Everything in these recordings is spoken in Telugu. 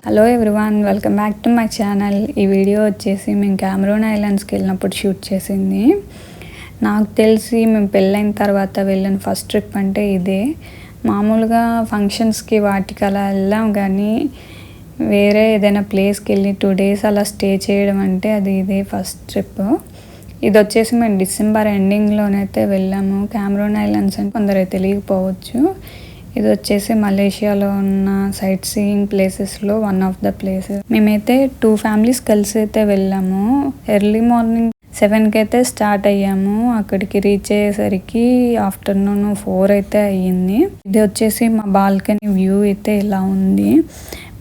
Hello everyone, welcome back to my channel. ఈ వీడియో వచ్చేసి మేము కెమెరూన్ ఐలాండ్స్కి వెళ్ళినప్పుడు షూట్ చేసింది. నాకు తెలిసి మేము పెళ్ళైన తర్వాత వెళ్ళిన ఫస్ట్ ట్రిప్ అంటే ఇదే. మామూలుగా ఫంక్షన్స్కి వాటికి అలా వెళ్ళాం, కానీ వేరే ఏదైనా ప్లేస్కి వెళ్ళి 2 days అలా స్టే చేయడం అంటే అది ఇదే ఫస్ట్ ట్రిప్. ఇది వచ్చేసి మేము డిసెంబర్ ఎండింగ్లోనైతే వెళ్ళాము. కెమెరూన్ ఐలాండ్స్ అని కొందరు తెలియకపోవచ్చు. ఇది వచ్చేసి మలేషియాలో ఉన్న సైట్ సీయింగ్ ప్లేసెస్లో వన్ ఆఫ్ ద ప్లేసెస్. మేమైతే 2 families కలిసి అయితే వెళ్ళాము. ఎర్లీ మార్నింగ్ 7కి అయితే స్టార్ట్ అయ్యాము. అక్కడికి రీచ్ అయ్యేసరికి ఆఫ్టర్నూన్ 4 అయితే అయ్యింది. ఇది వచ్చేసి మా బాల్కనీ వ్యూ అయితే ఇలా ఉంది.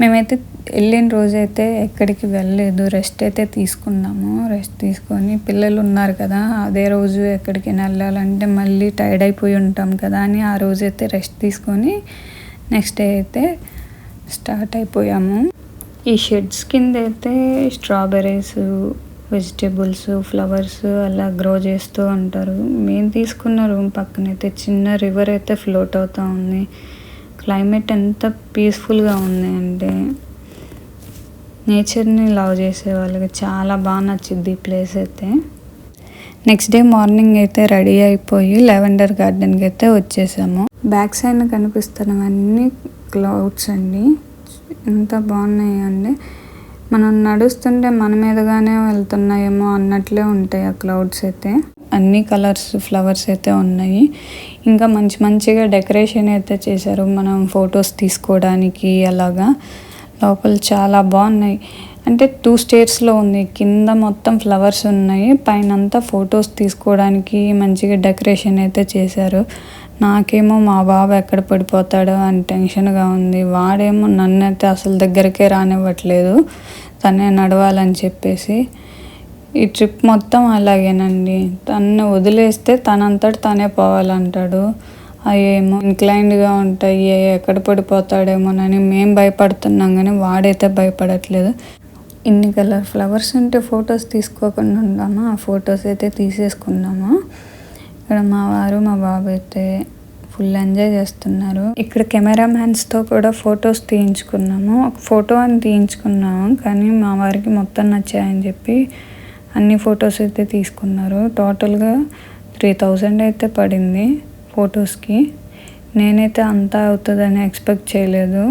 మేమైతే వెళ్ళిన రోజైతే ఎక్కడికి వెళ్ళలేదు, రెస్ట్ అయితే తీసుకున్నాము. రెస్ట్ తీసుకొని పిల్లలు ఉన్నారు కదా, అదే రోజు ఎక్కడికి వెళ్ళాలంటే మళ్ళీ టైర్డ్ అయిపోయి ఉంటాం కదా అని ఆ రోజైతే రెస్ట్ తీసుకొని నెక్స్ట్ డే అయితే స్టార్ట్ అయిపోయాము. ఈ షెడ్స్ కింద అయితే స్ట్రాబెర్రీస్, వెజిటేబుల్స్, ఫ్లవర్స్ అలా గ్రో చేస్తూ ఉంటారు. మేము తీసుకున్న రూమ్ పక్కనైతే చిన్న రివర్ అయితే ఫ్లోట్ అవుతూ ఉంది. క్లైమేట్ ఎంత పీస్ఫుల్గా ఉంది అంటే నేచర్ని లవ్ చేసే వాళ్ళకి చాలా బాగా నచ్చింది ఈ ప్లేస్ అయితే. నెక్స్ట్ డే మార్నింగ్ అయితే రెడీ అయిపోయి లెవెండర్ గార్డెన్కి అయితే వచ్చేసాము. బ్యాక్ సైడ్ కనిపిస్తున్నవన్నీ క్లౌడ్స్ అండి, ఎంత బాగున్నాయి అండి. మనం నడుస్తుంటే మన మీదగానే వెళ్తున్నాయేమో అన్నట్లే ఉంటాయి ఆ క్లౌడ్స్ అయితే. అన్ని కలర్స్ ఫ్లవర్స్ అయితే ఉన్నాయి. ఇంకా మంచి మంచిగా డెకరేషన్ అయితే చేశారు మనం ఫొటోస్ తీసుకోవడానికి. అలాగా లోపల చాలా బాగున్నాయి. అంటే 2 స్టేర్స్లో ఉంది. కింద మొత్తం ఫ్లవర్స్ ఉన్నాయి, పైన అంతా ఫొటోస్ తీసుకోవడానికి మంచిగా డెకరేషన్ అయితే చేశారు. నాకేమో మా బాబు ఎక్కడ పడిపోతాడో అని టెన్షన్గా ఉంది. వాడేమో నన్నైతే అసలు దగ్గరికే రానివ్వట్లేదు, తనే నడవాలని చెప్పేసి. ఈ ట్రిప్ మొత్తం అలాగేనండి, తను వదిలేస్తే తనంతట తనే పోవాలంటాడు. అవేమో ఇంక్లైన్డ్గా ఉంటాయి, ఎక్కడ పడిపోతాడేమోనని మేము భయపడుతున్నాం, కానీ వాడైతే భయపడట్లేదు. ఇన్ని కలర్ ఫ్లవర్స్ ఉంటే ఫొటోస్ తీసుకోకుండా ఉన్నామా, ఆ ఫొటోస్ అయితే తీసేసుకున్నాము. ఇక్కడ మా వారు మా బాబు అయితే ఫుల్ ఎంజాయ్ చేస్తున్నారు. ఇక్కడ కెమెరామ్యాన్స్తో కూడా ఫొటోస్ తీయించుకున్నాము. ఒక ఫోటో అని తీయించుకున్నాము, కానీ మా వారికి మొత్తం నచ్చాయని చెప్పి అన్ని ఫొటోస్ అయితే తీసుకున్నారు. టోటల్గా 3000 అయితే పడింది ఫొటోస్కి. నేనైతే అంతా అవుతుందని ఎక్స్పెక్ట్ చేయలేదు.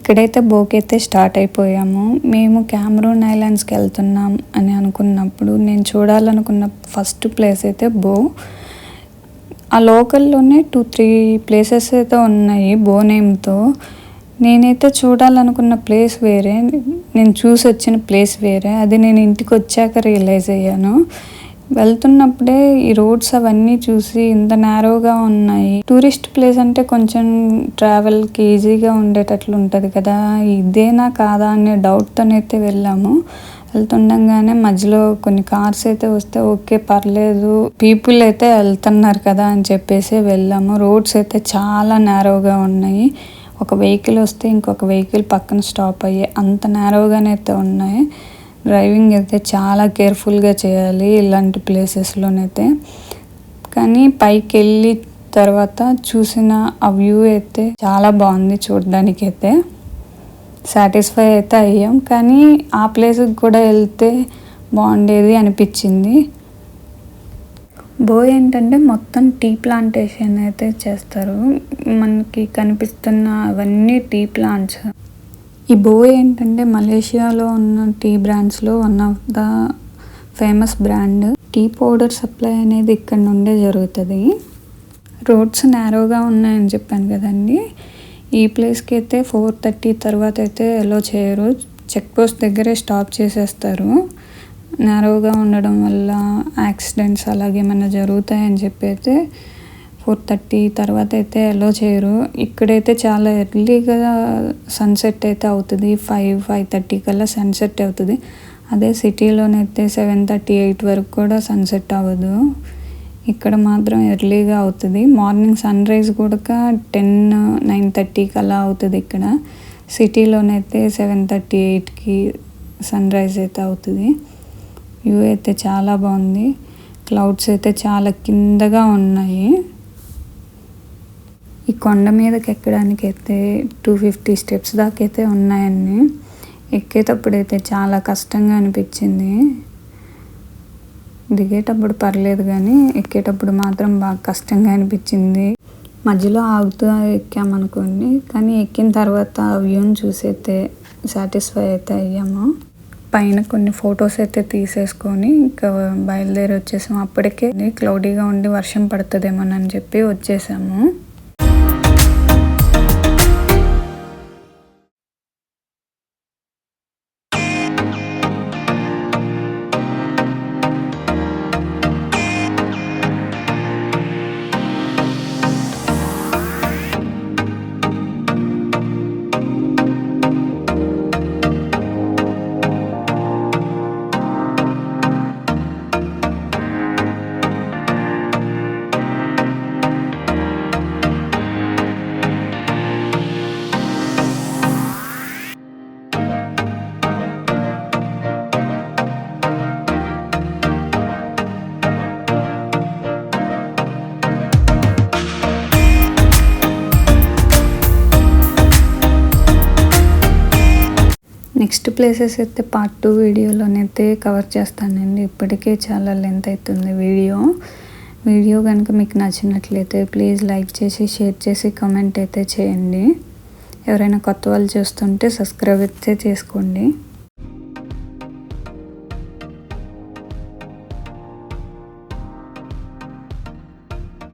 ఇక్కడైతే బోకైతే స్టార్ట్ అయిపోయాము. మేము కెమెరూన్ ఐలాండ్స్కి వెళ్తున్నాం అని అనుకున్నప్పుడు నేను చూడాలనుకున్న ఫస్ట్ ప్లేస్ అయితే బో. ఆ లోకల్లోనే 2-3 ప్లేసెస్ అయితే ఉన్నాయి బో నేమ్తో. నేనైతే చూడాలనుకున్న ప్లేస్ వేరే, నేను చూసి వచ్చిన ప్లేస్ వేరే. అది నేను ఇంటికి వచ్చాక రియలైజ్ అయ్యాను. వెళ్తున్నప్పుడే ఈ రోడ్స్ అవన్నీ చూసి ఇంత నేరోగా ఉన్నాయి. టూరిస్ట్ ప్లేస్ అంటే కొంచెం ట్రావెల్కి ఈజీగా ఉండేటట్లు ఉంటుంది కదా, ఇదేనా కాదా అనే డౌట్తోనైతే వెళ్ళాము. వెళ్తుండగానే మధ్యలో కొన్ని కార్స్ అయితే వస్తే ఓకే పర్లేదు, పీపుల్ అయితే వెళ్తున్నారు కదా అని చెప్పేసి వెళ్ళాము. రోడ్స్ అయితే చాలా నేరోగా ఉన్నాయి. ఒక వెహికల్ వస్తే ఇంకొక వెహికల్ పక్కన స్టాప్ అయ్యే అంత నేరోగానైతే ఉన్నాయి. డ్రైవింగ్ అయితే చాలా కేర్ఫుల్గా చేయాలి ఇలాంటి ప్లేసెస్లోనైతే. కానీ పైకి వెళ్ళి తర్వాత చూసిన ఆ వ్యూ అయితే చాలా బాగుంది చూడడానికైతే. సాటిస్ఫై అయితే అయ్యాం, కానీ ఆ ప్లేస్కి కూడా వెళ్తే బాగుండేది అనిపించింది. బోయ్ ఏంటంటే మొత్తం టీ ప్లాంటేషన్ అయితే చేస్తారు. మనకి కనిపిస్తున్న అవన్నీ టీ ప్లాంట్స్. ఈ బోయ్ ఏంటంటే మలేషియాలో ఉన్న టీ బ్రాండ్స్లో one of the famous brand. Tea powder supply అనేది ఇక్కడ నుండే జరుగుతుంది. రోడ్స్ నేరోగా ఉన్నాయని చెప్పాను కదండి. ఈ ప్లేస్కి అయితే 4:30 తర్వాత అయితే అలో చేయరు. చెక్ పోస్ట్ దగ్గరే స్టాప్ చేసేస్తారు. నేరోగా ఉండడం వల్ల యాక్సిడెంట్స్ అలాగే ఏమైనా జరుగుతాయని చెప్పి అయితే 4:30 తర్వాత అయితే అలో చేయరు. ఇక్కడైతే చాలా ఎర్లీగా సన్సెట్ అయితే అవుతుంది. 5:30 కల్లా సన్సెట్ అవుతుంది. అదే సిటీలోనైతే 7:30-8 వరకు కూడా సన్సెట్ అవ్వదు. ఇక్కడ మాత్రం ఎర్లీగా అవుతుంది. మార్నింగ్ సన్ రైజ్ కూడా 10-9:30 కల్లా అవుతుంది. ఇక్కడ సిటీలోనైతే 7:30-8కి సన్ రైజ్ అయితే అవుతుంది. వ్యూ అయితే చాలా బాగుంది. క్లౌడ్స్ అయితే చాలా కిందగా ఉన్నాయి. ఈ కొండ మీదకి ఎక్కడానికి అయితే 250 స్టెప్స్ దాకా అయితే ఉన్నాయండి. ఎక్కేటప్పుడైతే చాలా కష్టంగా అనిపించింది. దిగేటప్పుడు పర్లేదు కానీ ఎక్కేటప్పుడు మాత్రం బాగా కష్టంగా అనిపించింది. మధ్యలో ఆగుతూ ఎక్కామనుకోండి, కానీ ఎక్కిన తర్వాత ఆ వ్యూని చూసి అయితే సాటిస్ఫై అయితే అయ్యాము. పైన కొన్ని ఫొటోస్ అయితే తీసేసుకొని ఇంకా బయలుదేరి వచ్చేసాము. అప్పటికే క్లౌడీగా ఉండి వర్షం పడుతుందేమోనని చెప్పి వచ్చేసాము. నెక్స్ట్ ప్లేసెస్ అయితే పార్ట్ 2 వీడియోలోనైతే కవర్ చేస్తానండి. ఇప్పటికే చాలా లెంత్ అవుతుంది వీడియో కనుక మీకు నచ్చినట్లయితే ప్లీజ్ లైక్ చేసి షేర్ చేసి కామెంట్ అయితే చేయండి. ఎవరైనా కొత్త వాళ్ళు చూస్తుంటే సబ్స్క్రైబ్ అయితే చేసుకోండి.